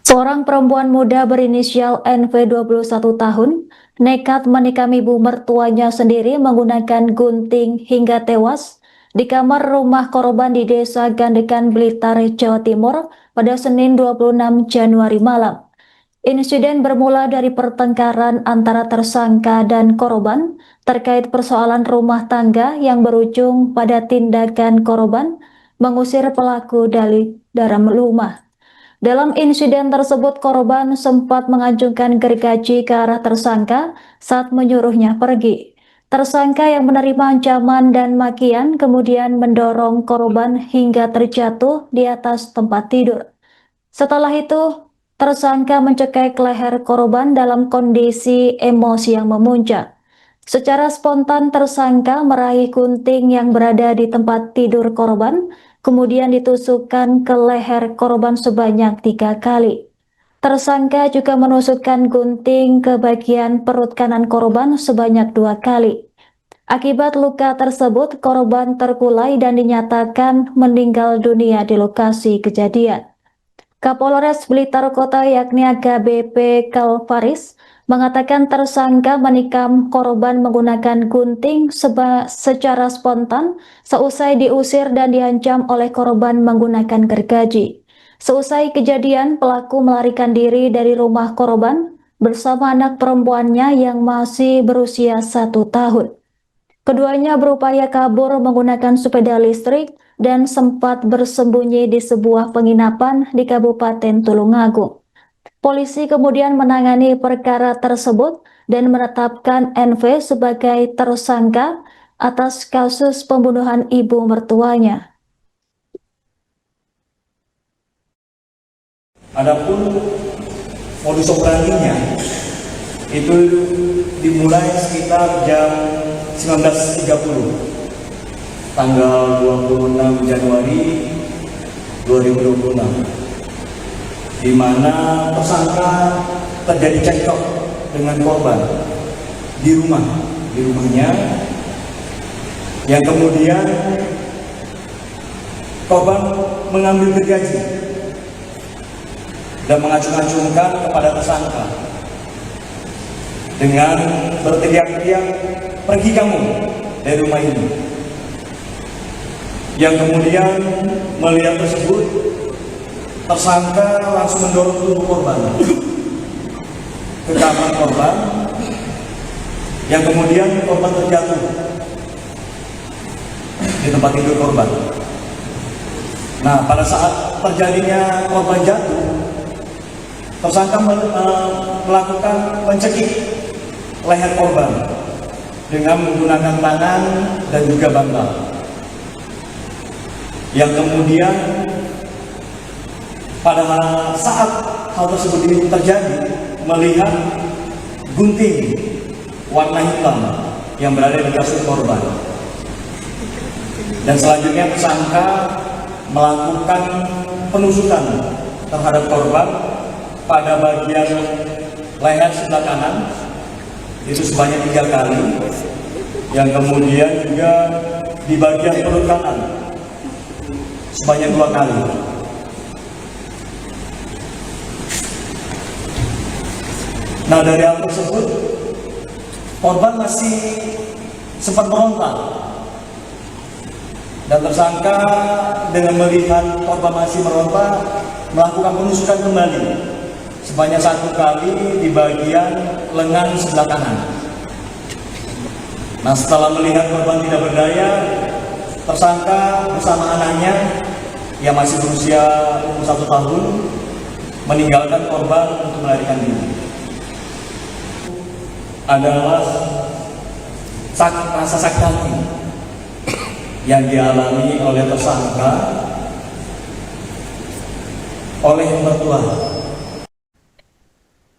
Seorang perempuan muda berinisial NV 21 tahun nekat menikam ibu mertuanya sendiri menggunakan gunting hingga tewas di kamar rumah korban di Desa Gandekan, Blitar, Jawa Timur pada Senin 26 Januari malam. Insiden bermula dari pertengkaran antara tersangka dan korban terkait persoalan rumah tangga yang berujung pada tindakan korban mengusir pelaku dari dalam rumah. Dalam insiden tersebut, korban sempat mengacungkan gergaji ke arah tersangka saat menyuruhnya pergi. Tersangka yang menerima ancaman dan makian kemudian mendorong korban hingga terjatuh di atas tempat tidur. Setelah itu, tersangka mencekik leher korban dalam kondisi emosi yang memuncak. Secara spontan tersangka meraih gunting yang berada di tempat tidur korban, kemudian ditusukkan ke leher korban sebanyak 3 kali. Tersangka juga menusukkan gunting ke bagian perut kanan korban sebanyak 2 kali. Akibat luka tersebut, korban terkulai dan dinyatakan meninggal dunia di lokasi kejadian. Kapolres Blitar Kota yakni AKBP Kalvaris mengatakan tersangka menikam korban menggunakan gunting secara spontan seusai diusir dan diancam oleh korban menggunakan gergaji. Seusai kejadian, pelaku melarikan diri dari rumah korban bersama anak perempuannya yang masih berusia 1 tahun. Keduanya berupaya kabur menggunakan sepeda listrik dan sempat bersembunyi di sebuah penginapan di Kabupaten Tulungagung. Polisi kemudian menangani perkara tersebut dan menetapkan NV sebagai tersangka atas kasus pembunuhan ibu mertuanya. Adapun modus operandinya itu dimulai sekitar jam 19.30 tanggal 26 Januari 2026, di mana tersangka terjadi cekcok dengan korban di rumahnya, yang kemudian korban mengambil gergaji dan mengacung-acungkan kepada tersangka dengan berteriak-teriak, "Pergi kamu dari rumah ini." Yang kemudian melihat tersebut, tersangka langsung mendorong tubuh korban ke kamar korban, yang kemudian korban terjatuh di tempat tidur korban. Nah, pada saat terjadinya korban jatuh, tersangka melakukan mencekik leher korban dengan menggunakan tangan dan juga bantal, yang kemudian pada saat hal tersebut ini terjadi, melihat gunting warna hitam yang berada di kasur korban, dan selanjutnya tersangka melakukan penusukan terhadap korban pada bagian leher sebelah kanan itu sebanyak 3 kali, yang kemudian juga di bagian perut kanan sebanyak 2 kali. Nah, dari hal tersebut korban masih sempat meronta, dan tersangka dengan melihat korban masih meronta melakukan penusukan kembali sebanyak 1 kali di bagian lengan sebelah kanan. Nah, setelah melihat korban tidak berdaya, tersangka bersama anaknya yang masih berusia 1 tahun meninggalkan korban untuk melarikan diri. Adalah rasa sakit hati yang dialami oleh tersangka oleh mertua.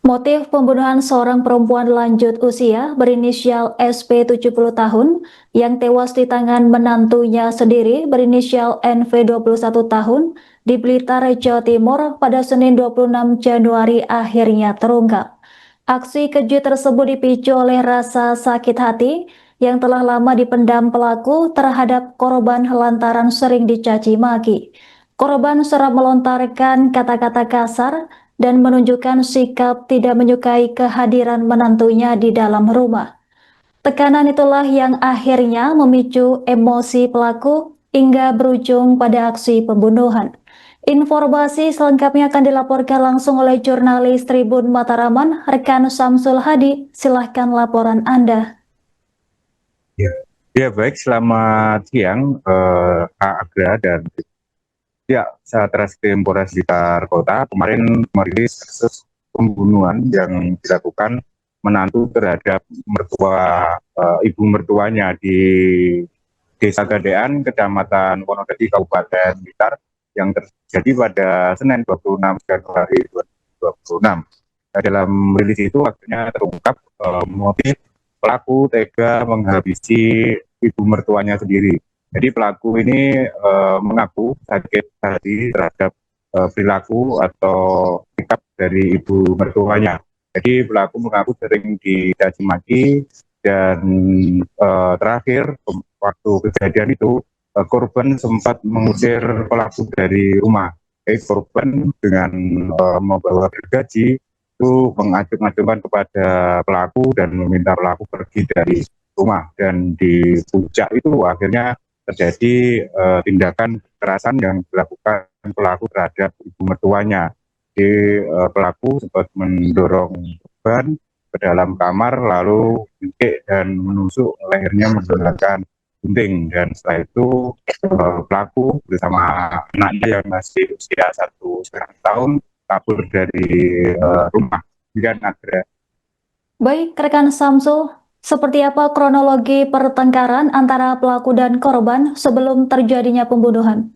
Motif pembunuhan seorang perempuan lanjut usia berinisial SP 70 tahun yang tewas di tangan menantunya sendiri berinisial NV 21 tahun di Blitar, Jawa Timur pada Senin 26 Januari akhirnya terungkap. Aksi keji tersebut dipicu oleh rasa sakit hati yang telah lama dipendam pelaku terhadap korban lantaran sering dicaci maki. Korban serap melontarkan kata-kata kasar dan menunjukkan sikap tidak menyukai kehadiran menantunya di dalam rumah. Tekanan itulah yang akhirnya memicu emosi pelaku hingga berujung pada aksi pembunuhan. Informasi selengkapnya akan dilaporkan langsung oleh jurnalis Tribun Mataraman, rekan Samsul Hadi. Silahkan laporan Anda. Ya, baik. Selamat siang, Kak Agra dan ya, Satreskrim Polres Blitar Kota kemarin merilis kasus pembunuhan yang dilakukan menantu terhadap ibu mertuanya di Desa Gadean, Kecamatan Wonodadi, Kabupaten Blitar, yang terjadi pada Senin 26 Januari 2026. Nah, dalam rilis itu akhirnya terungkap motif pelaku tega menghabisi ibu mertuanya sendiri. Jadi pelaku ini mengaku sakit hati terhadap perilaku atau sikap dari ibu mertuanya. Jadi pelaku mengaku sering dicaci maki dan terakhir waktu kejadian itu korban sempat mengusir pelaku dari rumah. Jadi korban dengan membawa gergaji itu mengacung-acungkan kepada pelaku dan meminta pelaku pergi dari rumah, dan di puncak itu akhirnya terjadi tindakan kekerasan yang dilakukan pelaku terhadap ibu mertuanya. Jadi pelaku sempat mendorong korban ke dalam kamar lalu mencekik dan menusuk lehernya menggunakan gunting, dan setelah itu pelaku bersama anaknya yang masih usia 1,5 tahun kabur dari rumah. Dan akhirnya Baik, rekan Samsul, seperti apa kronologi pertengkaran antara pelaku dan korban sebelum terjadinya pembunuhan?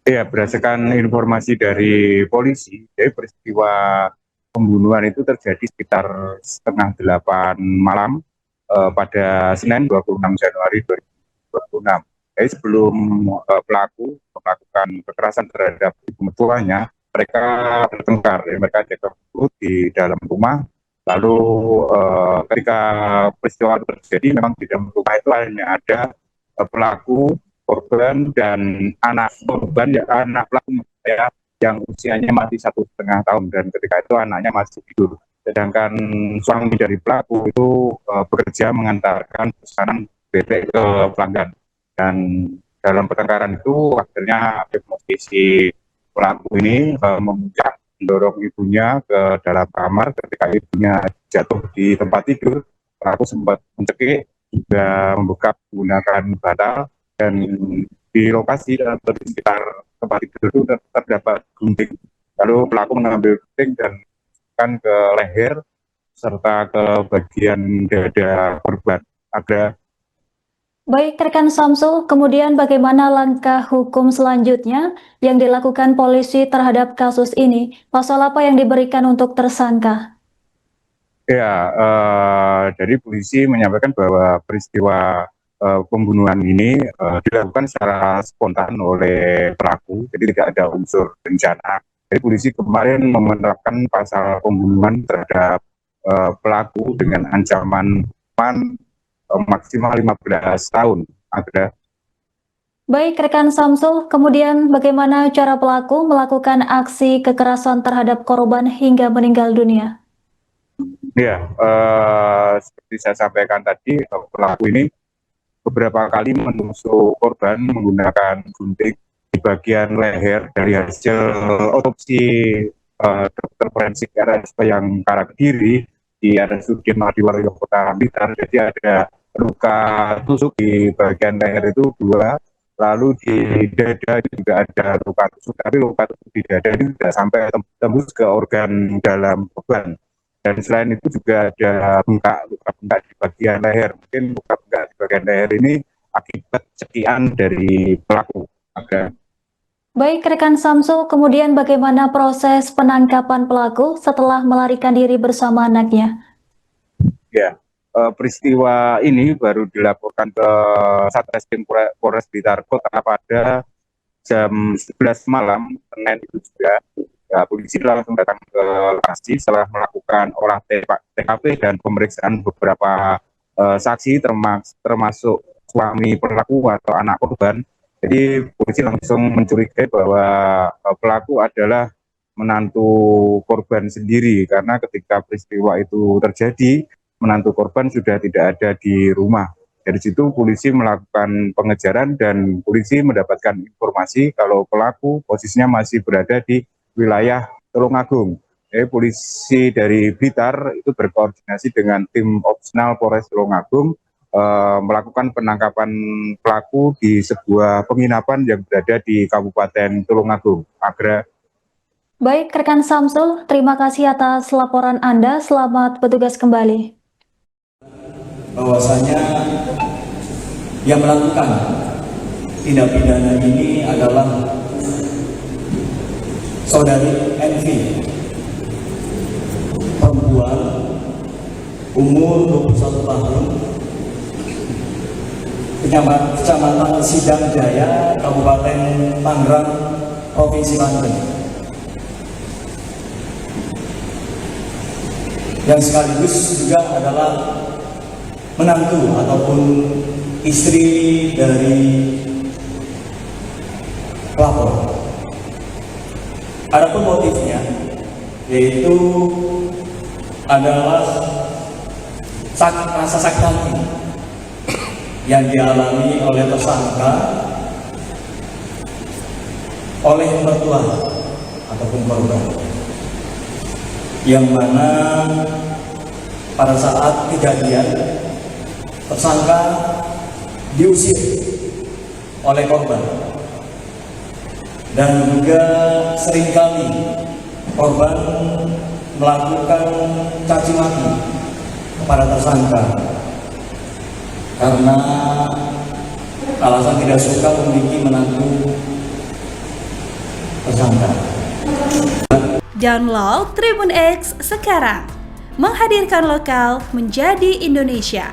ya, berdasarkan informasi dari polisi, jadi peristiwa pembunuhan itu terjadi sekitar setengah 8 malam pada Senin 26 Januari 2026. Jadi sebelum pelaku melakukan kekerasan terhadap ibu mertuanya, mereka bertengkar, ya, mereka cekcok di dalam rumah. Lalu ketika peristiwa itu terjadi, memang di dalam rumah itu hanya ada pelaku, korban, dan anak korban, ya, anak pelaku ya, yang usianya masih 1,5 tahun, dan ketika itu anaknya masih tidur. Sedangkan suami dari pelaku itu bekerja mengantarkan pesanan bebek ke pelanggan. Dan dalam pertengkaran itu akhirnya posisi pelaku ini memuncak, mendorong ibunya ke dalam kamar. Ketika ibunya jatuh di tempat tidur, pelaku sempat mencekik, juga membekap menggunakan bantal, dan di lokasi dan di sekitar tempat tidur itu terdapat gunting. Lalu pelaku mengambil gunting dan ke leher serta ke bagian dada korban. Ada. Baik, rekan Samsul, kemudian bagaimana langkah hukum selanjutnya yang dilakukan polisi terhadap kasus ini? Pasal apa yang diberikan untuk tersangka? Ya, jadi polisi menyampaikan bahwa peristiwa pembunuhan ini dilakukan secara spontan oleh pelaku, jadi tidak ada unsur rencana. Jadi polisi kemarin menerapkan pasal pembunuhan terhadap pelaku dengan ancaman maksimal 15 tahun. Ada. Baik, rekan Samsul, kemudian bagaimana cara pelaku melakukan aksi kekerasan terhadap korban hingga meninggal dunia? Ya, seperti saya sampaikan tadi, pelaku ini beberapa kali menusuk korban menggunakan gunting di bagian leher. Dari hasil otopsi dokter forensik RSP yang Karang Kediri di RSUD Madiwaluyo Kota Blitar, jadi ada luka tusuk di bagian leher itu 2, lalu di dada juga ada luka tusuk, tapi luka tusuk di dada ini tidak sampai tembus ke organ dalam korban. Dan selain itu juga ada luka bengkak di bagian leher. Mungkin luka bengkak di bagian leher ini akibat cekian dari pelaku. Baik, rekan Samsul, kemudian bagaimana proses penangkapan pelaku setelah melarikan diri bersama anaknya? Ya, peristiwa ini baru dilaporkan ke Satreskrim Polres Blitar Kota pada jam 11 malam Senin itu juga ya, polisi langsung datang ke lokasi setelah melakukan olah TKP dan pemeriksaan beberapa saksi termasuk suami pelaku atau anak korban. Jadi polisi langsung mencurigai bahwa pelaku adalah menantu korban sendiri, karena ketika peristiwa itu terjadi menantu korban sudah tidak ada di rumah. Dari situ polisi melakukan pengejaran dan polisi mendapatkan informasi kalau pelaku posisinya masih berada di wilayah Tulungagung. Polisi dari Blitar itu berkoordinasi dengan tim opsional Polres Tulungagung melakukan penangkapan pelaku di sebuah penginapan yang berada di Kabupaten Tulungagung. Agra. Baik, rekan Samsul, terima kasih atas laporan Anda. Selamat bertugas kembali. Bahwasanya yang melakukan tindak pidana ini adalah saudari NV, perempuan umur 21 tahun, Kecamatan Sidang Jaya, Kabupaten Tangerang, Provinsi Banten, yang sekaligus juga adalah menantu ataupun istri dari pelapor. Adapun motifnya yaitu adalah rasa sakit hati yang dialami oleh tersangka oleh mertua ataupun korban, yang mana pada saat kejadian tersangka diusir oleh korban, dan juga seringkali korban melakukan caci maki kepada tersangka karena alasan tidak suka memiliki menantu tersangka. Download Tribun X sekarang, menghadirkan lokal menjadi Indonesia.